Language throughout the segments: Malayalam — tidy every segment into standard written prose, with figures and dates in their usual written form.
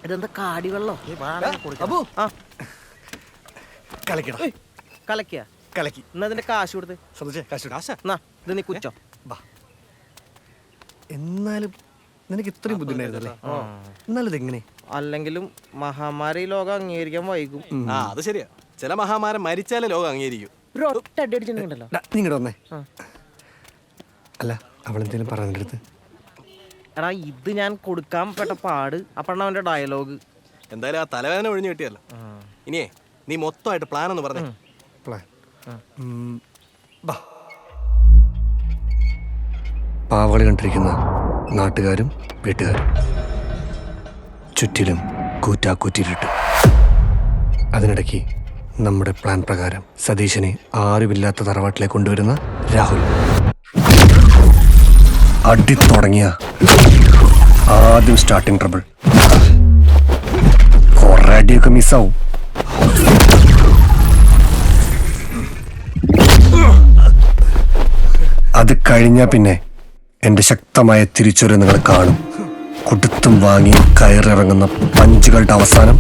ഇതെന്താ കാടി വെള്ളോ? കലക്കിയ കലക്കി. എന്നാ അതിന്റെ കാശ് കൊടുത്ത്. ഇത് നീ കുച്ചോ. എന്നാലും നിനക്ക് ഇത്രയും ബുദ്ധിമുട്ടായിരുന്നല്ലേ? എന്നാലും ഇതെങ്ങനെ? അല്ലെങ്കിലും മഹാമാരി ലോകം അംഗീകരിക്കാൻ വൈകും. അത് ശരിയാ. ചില മഹാമാരൻ മരിച്ചാലേ ലോകം അംഗീകരിക്കും. നിങ്ങടെ വന്നേ. അല്ല, അവളെന്തേലും പറഞ്ഞ അടുത്ത്. എടാ, ഇത് ഞാൻ കൊടുക്കാൻ പെട്ട പാട്. അപ്പഴാണ് അവന്റെ ഡയലോഗ്. എന്തായാലും ആ തലവേദന ഒഴിഞ്ഞു കിട്ടിയല്ലോ. ഇനിയേ നീ മൊത്തമായിട്ട് പ്ലാൻ ഒന്ന് പറഞ്ഞേ. പ്ലാൻ പാവകളി കണ്ടിരിക്കുന്ന നാട്ടുകാരും വീട്ടുകാരും, ചുറ്റിലും കൂറ്റാക്കൂറ്റിരുട്ട്. അതിനിടയ്ക്ക് നമ്മുടെ പ്ലാൻ പ്രകാരം സതീശനെ ആരുമില്ലാത്ത തറവാട്ടിലേക്ക് കൊണ്ടുവരുന്ന രാഹുൽ. അടി തുടങ്ങിയ ആദ്യം സ്റ്റാർട്ടിങ് ട്രബിൾ. കുറെ അടിയൊക്കെ മിസ്സാവും. അത് കഴിഞ്ഞാ പിന്നെ എന്റെ ശക്തമായ തിരിച്ചുവരവ് നിങ്ങൾ കാണും. കൊടുത്തും വാങ്ങിയും കയറിറങ്ങുന്ന പഞ്ചുകളുടെ അവസാനം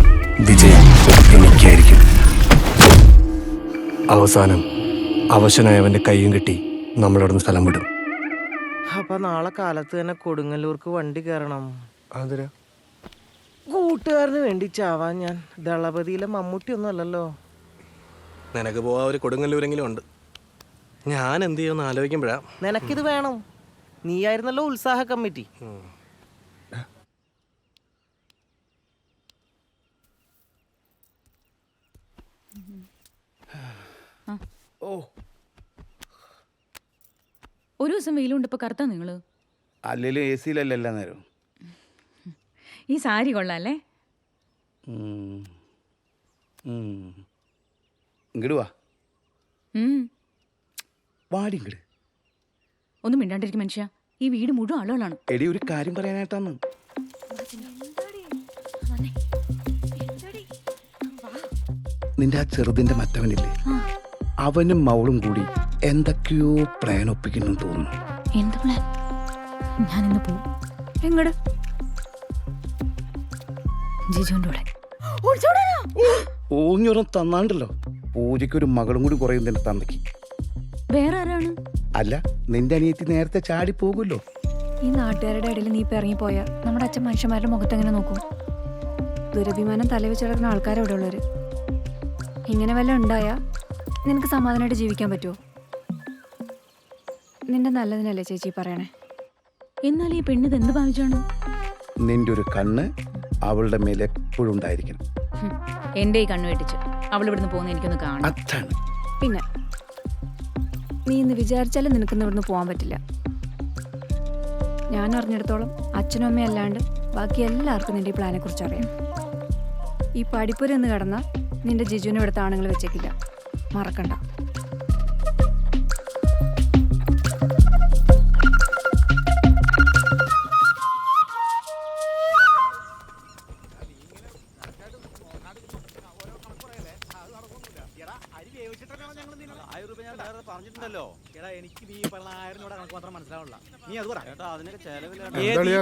വിജയം എനിക്കായിരിക്കും. അവസാനം അവശനായവന്റെ കൈയും കെട്ടി നമ്മളവിടുന്ന് സ്ഥലം വിടും. അപ്പൊ നാളെ കാലത്ത് തന്നെ കൊടുങ്ങല്ലൂർക്ക് വണ്ടി കയറണം. അതൊരു കൂട്ടുകാരന് വേണ്ടി ചാവാൻ ഞാൻ ദളപതിയിലെ മമ്മൂട്ടി ഒന്നും അല്ലല്ലോ. നിനക്ക് പോവാ ഒരു കൊടുങ്ങല്ലൂരെങ്കിലും ഉണ്ട്. ഞാൻ എന്ത് ചെയ്യുമെന്ന് ആലോചിക്കുമ്പോഴാ. നിനക്കിത് വേണം. നീയായിരുന്നല്ലോ ഉത്സാഹ കമ്മിറ്റി. ഒരു ദിവസം വെയിലുണ്ട്. ഇപ്പൊ കറുത്താ നിങ്ങള്? അല്ലെങ്കിലും എ സിയിലല്ല എല്ലാ നേരം. ഈ സാരി കൊള്ളാല്ലേ? ഇങ്ങട് വാ. വാടി ഇങ്ങട്. ഒന്നും മിണ്ടാണ്ടിരിക്കും മനുഷ്യ. ഈ വീട് മുഴുവൻ ആളുകളാണ്. എടി, ഒരു കാര്യം പറയാനായിട്ടാണ്. നിന്റെ ആ ചെറുതിന്റെ മറ്റവനില്ലേ, അവനും മൗളും കൂടി എന്തൊക്കെയോ പ്ലാൻ ഒപ്പിക്കുന്നു തോന്നുന്നു. എന്ത് പ്ലാൻ? ഞാൻ ഇന്ന് പോവും. എങ്ങട്? ജിജുവിന്റെ കൂടെ. ഓഞ്ഞൊരം തന്നാണ്ടല്ലോ. പൂജയ്ക്കൊരു മകളും കൂടി കുറയും നിന്റെ തന്തയ്ക്ക്. വേറെ ആരാണ്? അല്ല, നിന്റെ അനിയത്തി നേരത്തെ ചാടി പോകുമല്ലോ. ഈ നാട്ടുകാരുടെ ഇടയിൽ നീ ഇപ്പം ഇറങ്ങിപ്പോയാൽ നമ്മുടെ അച്ഛൻ മനുഷ്യന്മാരുടെ മുഖത്ത് എങ്ങനെ നോക്കും? ദുരഭിമാനം തലവെച്ച് കിടക്കുന്ന ആൾക്കാരെ ഇവിടെ ഉള്ളവർ. ഇങ്ങനെ വല്ല ഉണ്ടായാൽ നിനക്ക് സമാധാനമായിട്ട് ജീവിക്കാൻ പറ്റുമോ? നിന്റെ നല്ലതിനല്ലേ ചേച്ചി പറയണേ? എന്നാൽ ഈ പെണ്ണിത് എന്ത് ഭാവിച്ചാണ്? നിന്റെ ഒരു കണ്ണ് അവളുടെ മേലെ എപ്പോഴും ഉണ്ടായിരിക്കണം. എന്റെ ഈ കണ്ണ് വെട്ടിച്ച് അവൾ ഇവിടുന്ന് പോകുന്ന എനിക്കൊന്ന് കാണാം. അതാണ്. പിന്നെ നീ ഇന്ന് വിചാരിച്ചാലും നിനക്കിന്ന് ഇവിടുന്ന് പോകാൻ പറ്റില്ല. ഞാൻ അറിഞ്ഞിടത്തോളം അച്ഛനും അമ്മയും അല്ലാണ്ട് ബാക്കി എല്ലാവർക്കും നിന്റെ ഈ പ്ലാനെ കുറിച്ച് അറിയാം. ഈ പഠിപ്പുര എന്ന് കിടന്നാൽ നിന്റെ ജിജുവിനെ ഇവിടുത്തെ ആണുങ്ങൾ വെച്ചേക്കില്ല, മറക്കണ്ട.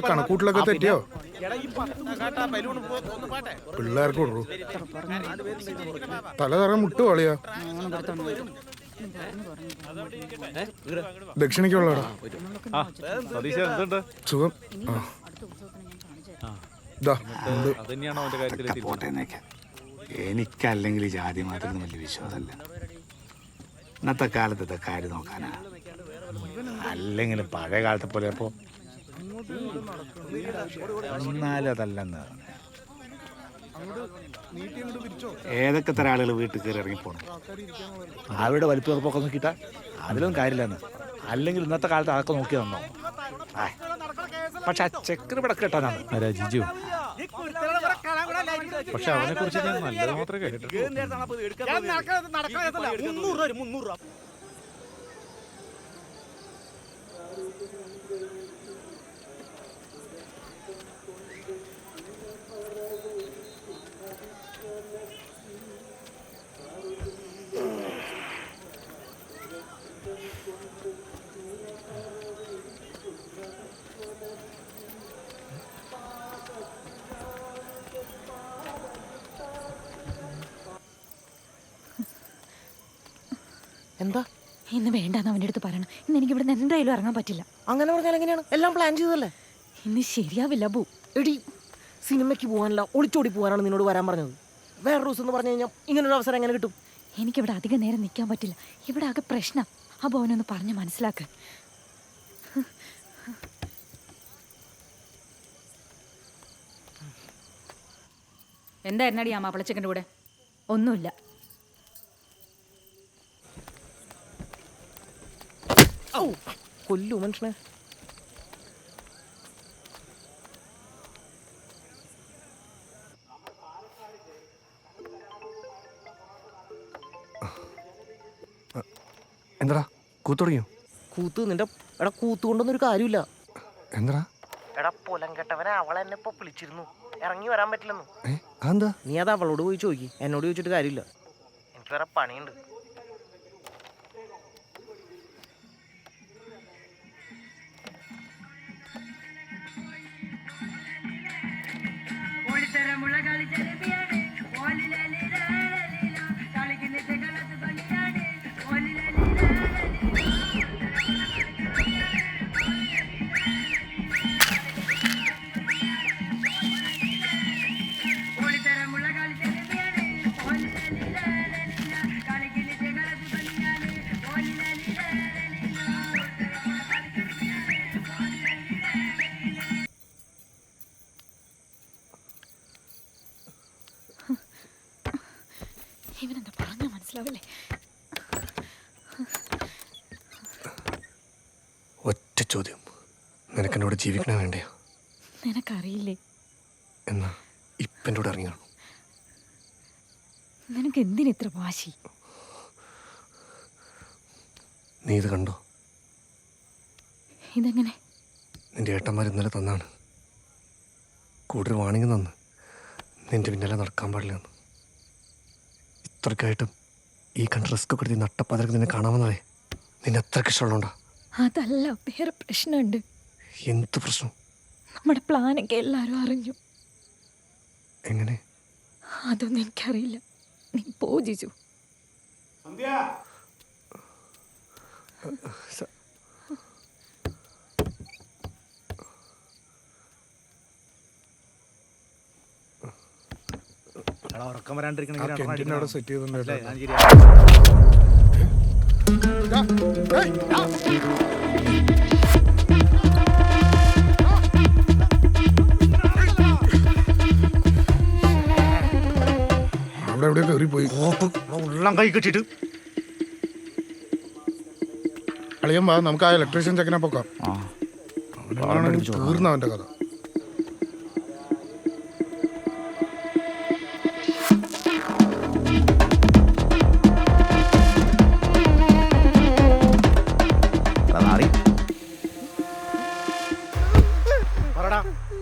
കണക്കൂട്ടിലൊക്കെ തെറ്റിയോ? പിള്ളേർക്ക് കൊടുക്കൂ. തലതറ മുട്ടുവാളിയാ. ദക്ഷിണിക്കുള്ളടാ. സുഖം. എനിക്കല്ലെങ്കിൽ ഈ ജാതി മാത്രം വലിയ വിശ്വാസമല്ല. ഇന്നത്തെ കാലത്തെ കാര്യം നോക്കാനാ. അല്ലെങ്കിലും പഴയ കാലത്തെ പോലെ ഇപ്പോ എന്നാലും അതല്ലെന്ന്. ഏതൊക്കെ തരം ആളുകൾ വീട്ടിൽ കയറി ഇറങ്ങിപ്പോണം. അവരുടെ വലിപ്പം ഉറപ്പൊക്കെ നോക്കിയിട്ടാ അതിലൊന്നും കാര്യമില്ലെന്ന്. അല്ലെങ്കിൽ ഇന്നത്തെ കാലത്ത് അതൊക്കെ നോക്കി തന്നോ. പക്ഷെ ആ ചെക്കന് ഇവിടെ കേട്ടാനാണ് ജിജു. പക്ഷെ അവനെ കുറിച്ച് ഞാൻ നല്ലത് മാത്രമേ കേട്ടിട്ടുള്ളൂ. എന്താ? ഇന്ന് വേണ്ടാന്ന് അവൻ്റെ അടുത്ത് പറയണം. ഇന്ന് എനിക്ക് ഇവിടുന്ന് എന്തായാലും ഇറങ്ങാൻ പറ്റില്ല. അങ്ങനെ പറഞ്ഞാൽ എങ്ങനെയാണ്? എല്ലാം പ്ലാൻ ചെയ്തല്ലേ? ഇന്ന് ശരിയാവില്ല ബു. എടി, സിനിമയ്ക്ക് പോകാനല്ല ഒളിച്ചോടി പോകാനാണ് നിന്നോട് വരാൻ പറഞ്ഞത്. വേറെ ദിവസം എന്ന് പറഞ്ഞു കഴിഞ്ഞാൽ ഇങ്ങനൊരു അവസരം എങ്ങനെ കിട്ടും? എനിക്കിവിടെ അധികം നേരം നിൽക്കാൻ പറ്റില്ല. ഇവിടെ ആകെ പ്രശ്നം. ആ ബോനൊന്ന് പറഞ്ഞ് മനസ്സിലാക്ക്. എന്തായിരുന്നാടി ആ മാപ്പിളച്ചക്കൻ്റെ കൂടെ? ഒന്നുമില്ല. കൊല്ലു മനുഷ്യനെ. എന്താ കൂത്ത് തുടങ്ങിയോ? കൂത്ത് നിന്റെ എടാ കൂത്ത് കൊണ്ടൊന്നൊരു കാര്യമില്ല. എന്താ? എടാ പൊലം കെട്ടവനെ അവളെന്നെ ഇപ്പൊ വിളിച്ചിരുന്നു, ഇറങ്ങി വരാൻ പറ്റില്ലെന്ന്. അതെന്താ? നീ അത് അവളോട് പോയി ചോദിക്കും, എന്നോട് ചോദിച്ചിട്ട് കാര്യമില്ല. എനിക്ക് വേറെ പണിയുണ്ട്. ഇവനെന്താ പറഞ്ഞാ മനസ്സിലാവില്ലേ? ഒറ്റ ചോദ്യം, നിനക്കെന്നോട് ജീവിക്കണേ വേണ്ടയോ? നിനക്കറിയില്ലേ? എന്നാ ഇപ്പം എൻ്റെ കൂടെ ഇറങ്ങി കാണും. നിനക്ക് എന്തിനിത്ര വാശി? നീ ഇത് കണ്ടോ? ഇതെങ്ങനെ? നിന്റെ ഏട്ടന്മാർ ഇന്നലെ തന്നാണ്. കൂടുതൽ വാണിംഗ് തന്ന് നിന്റെ പിന്നാലെ നടക്കാൻ പാടില്ലെന്ന്. ഇത്രയ്ക്കായിട്ടും ഈ കണ്ട് റിസ്ക് ഒക്കെ എടുത്ത് നട്ടപ്പതിരക്ക് നിന്നെ കാണാമെന്നതേ നിന്നെ എത്രയ്ക്ക് ഇഷ്ടമുള്ളതുകൊണ്ടാ. അതല്ല, വേറെ പ്രശ്നമുണ്ട്. എന്ത് പ്രശ്നം? നമ്മുടെ പ്ലാനൊക്കെ എല്ലാവരും അറിഞ്ഞു. എങ്ങനെ? അതൊന്നും എനിക്കറിയില്ല. നീ പോ ജിജു. ഉറക്കം വരാണ്ടിരിക്കണെങ്കിൽ അവിടെ സെറ്റ് ചെയ്തിട്ടുണ്ട്. അവിടെ എവിടെ കയറിപ്പോയി ഉള്ളം കൈ കിട്ടിട്ട് അളിയൻ വാ, നമുക്ക് ആ ഇലക്ട്രീഷ്യൻ ചെക്കനെ പൊക്കാം. തീർന്ന അവന്റെ കഥ.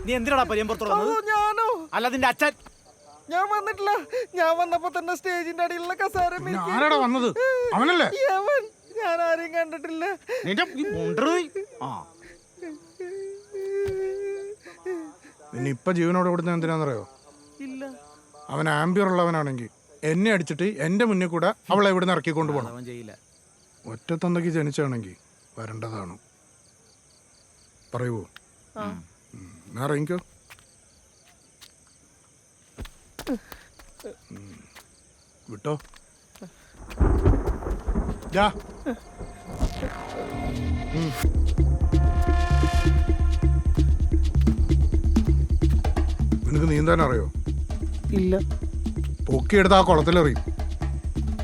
നീ എന്തിനാടാ പരിയമ്പുറത്തുള്ളത്? ഞാനോ? അല്ല നിന്റെ അച്ഛൻ. ഞാൻ വന്നിട്ടില്ല. ഞാൻ വന്നപ്പോ തന്നെ സ്റ്റേജിന്റെ അടിയിലുള്ള കസേര ആരാടാ വന്നത്? അവനല്ലേ? ഞാൻ ആരെയും കണ്ടിട്ടില്ല. പിന്നെ ഇപ്പൊ ജീവനോട് കൊടുത്ത എന്തിനാന്നറിയോ? ഇല്ല. അവൻ ആംബിയർ ഉള്ളവനാണെങ്കിൽ എന്നെ അടിച്ചിട്ട് എന്റെ മുന്നിൽ കൂടെ അവളെ ഇവിടുന്ന് ഇറക്കിക്കൊണ്ട് പോകണം. ഒറ്റത്തന്തയ്ക്ക് ജനിച്ചാണെങ്കിൽ വരേണ്ടതാണ്. പറയുവോ? ഇറങ്ങിക്കോ. വിട്ടോ. നിനക്ക് നീന്താൻ അറിയോ? ഇല്ല. പൊക്കിയെടുത്ത് ആ കുളത്തിലെറിയും.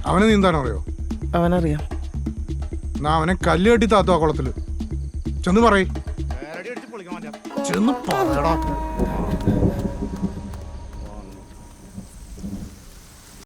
അവന് നീന്താൻ അറിയോ? അവനറിയാം. എന്നാ അവനെ കല്ല് കെട്ടി താത്തു ആ കുളത്തില്. ചെന്ന് പറയ്. ചെന്ന് പറയടാ.